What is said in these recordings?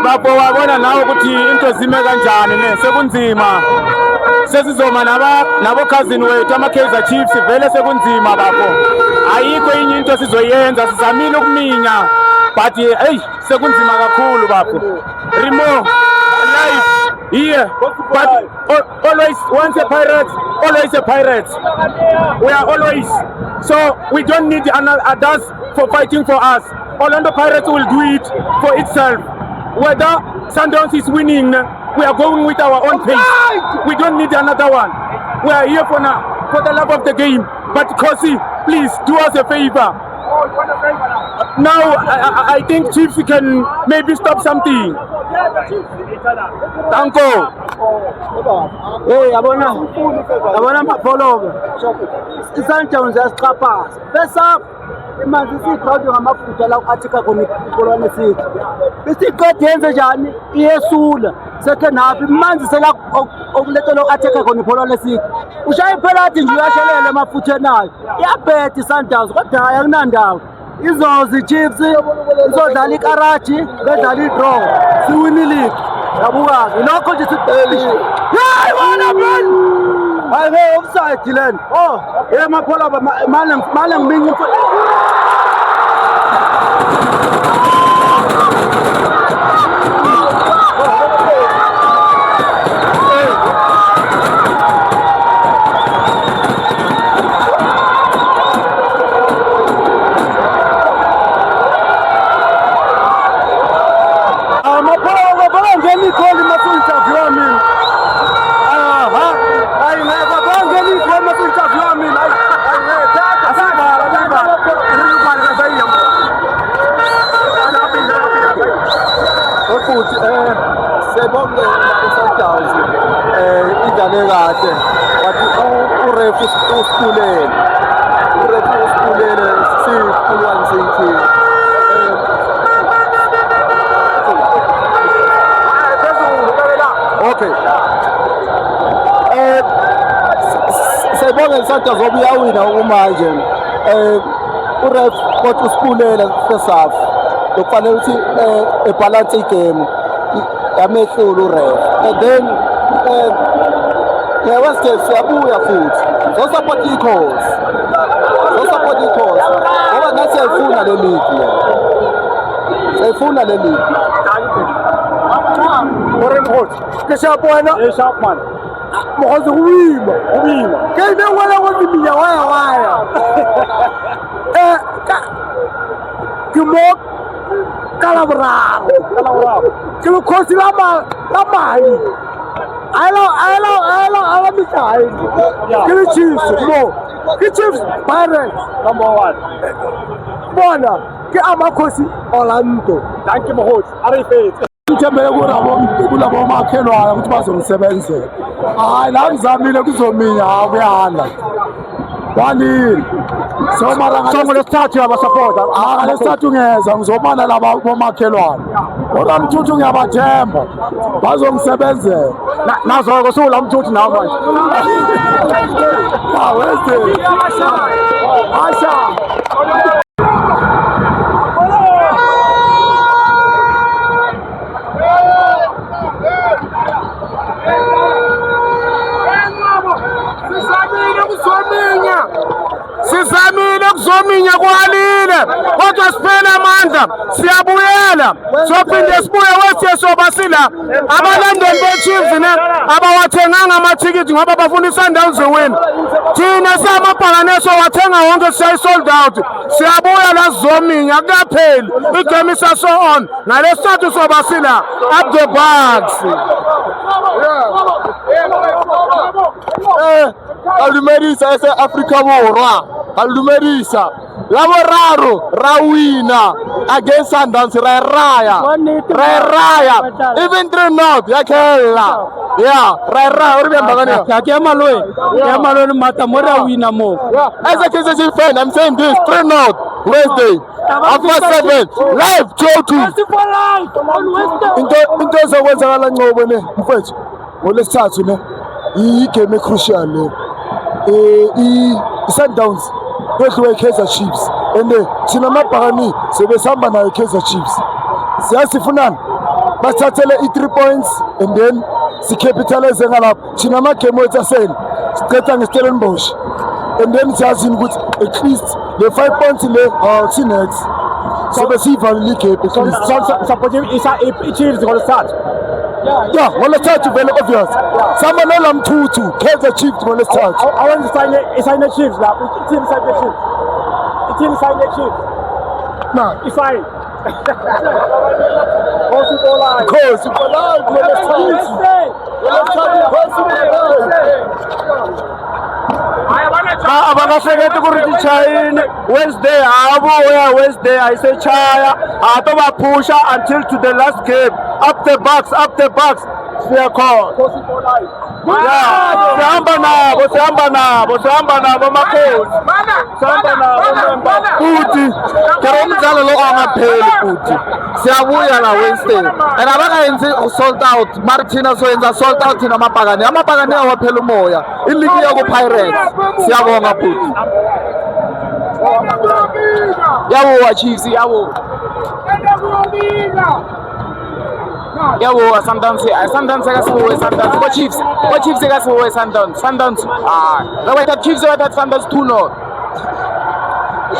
bapho wabona nawe ukuthi into zime kanjani ne sekunzima sesizoma nabo cousin wethu ama-Kaizer Chiefs vele sekunzima bapho ayikho inye into sizoyenza sizamile ukuminya but hey sekunzima kakhulu bapho Remo life here but always once a pirate always a pirate we are always so we don't need others for fighting for us. Orlando Pirates will do it for itself. Whether Sundowns is winning, we are going with our own pace. We don't need another one. We are here for now, for the love of the game. But Kosi, please do us a favor. Now, I think Chiefs can maybe stop something. Tanko. Hey, abona mapolobe. Sundowns yasiqapha. Besa imanje sikhawude ngamafutha la athika khona ikolwane sithi. Besiqede yenze njani? Iyesula. Second half imanje sela okulethe lo athika khona ikolwane sithi. Ushaya penalty nje uyashelela emafutheni nayo. Iyabhethi Sundowns kodwa hayi akunandawo. Izozi Chiefs izodlala iKarachi bedlala idraw siwini league yabuka lokho nje sideli hey wena man hayi offside lena oh maphola male ngiminye sebonke Sundowns idlale kahle wathi uref usipulele sikhulwane sithi okay sebonke Sundowns obuyawina umanje uref kodwa usipulele first half lokufanele ukuthi ebalance igame yamehlula uref and then Wednesday siyabuya futhi support i-cause ngoba nathi siyayifuna le league siyayifuna le league Keshapwana Sharpman mokhozi kubima kene wala kweminya waya kimok kalabraro ke mokhosi la mai ala mikai ke Chiefs mo ke Chiefs Pirates number 1 bona ke amakhosi Orlando thank you mokhosi arifete ngithembele kulabo makhelwana ukuthi bazomsebenzela hayi la ngizamile kuzominya kuyahanda Dani songo lesithathu yabasupporter lesithathu ngeza ngizomana laba bomakhelwane kodwa mthuthu ngiyabathemba bazongisebenzela nazo kusula mthuthu nawo manje Wednesday Asha sizamile kuzominya kwalile kodwa siphela amandla siyabuyela sophinde sibuye wesiye sobasila abalandeli beChiefs ne abawathenganga amathikithi ngoba bafuna iSundowns win thina samabhakaneso wathenga wonke siyayi sold out siyabuya la sizominya kuyapheli igame isaso on nalesithathu sobasila up the bags alumerisa ese Africa borwa alumerisa labo raro rawina against Sundowns raya even 3-0 yakela raya remember kana yamalwe mata mora wina mo as a Kaizer Chiefs fan I'm saying this 3-0 Wednesday after 7 live 2-2 into zokwenzakala Ncobo ne mfethu ngolesithathu ne igame crucial le Sundowns wedliwe Kaizer Chiefs and thina mabhakani sebesihamba nayo Kaizer Chiefs siyasifunana basithathele i-3 points and then sicapitalize ngalapho thina amagame wethu asele sicetha ngeStellenbosch and then siyazini ukuthi at least le 5 points le sinext sobe siyivalile igame at least. Suppose i-Chiefs gonna start. Yeah, ngolesithathu vele obvious sama nolamthuthu Kaizer Chiefs ngolesithathu. I want to sign the Chiefs now. Team sign the Chiefs. The team sign the Chiefs. Nah, It's fine. because abakahleketi ku ri tichayini Wednesday avuya Wednesday ayisechaya to vaphusha until to the last game. Up the bucks siyakhona. Sihamba nabo makhosi. Sihamba nabo futhi kero umdlalo lo angapheli futhi siyabuya la Wednesday and abakayenzi sold out Martina soyenza sold out namabhakani awaphela umoya iligi yaku Pirates siyabonga futhi yabo Chiefs yabo Sundowns akasibuwe Sundowns ko Chiefs akasibuwe Sundowns wetha Chiefs wetha Sundowns 2-0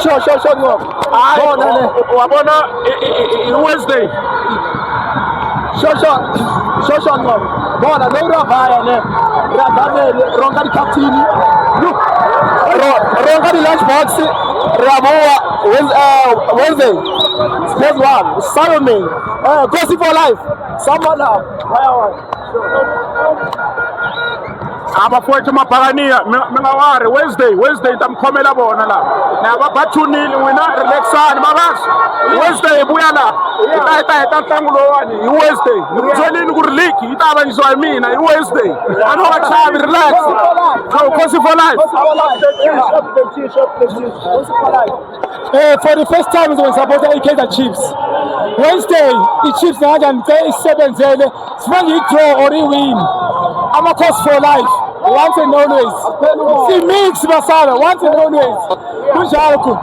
sure no wabona Wednesday sure no bona lo ravaya ne radamele ronga di captain ronga di lunch box raboa Wednesday squad one Salome Gossip for life someone now abafowethu maphakaniya mingawari Wednesday tamkhomela bona la nababathunile wena relaxani mabasi Wednesday ibuya la ita ntlangu lowani i Wednesday ngitholini ku league itaba ngizwa mina i Wednesday anokachavi relax Gossip for life. For the first time we support Kaizer Chiefs. Wednesday i-Chiefs isebenzele sifanye i-draw or i-win. Ama-course for life once and always. Si-mix basala once and always. Kunjalo ku.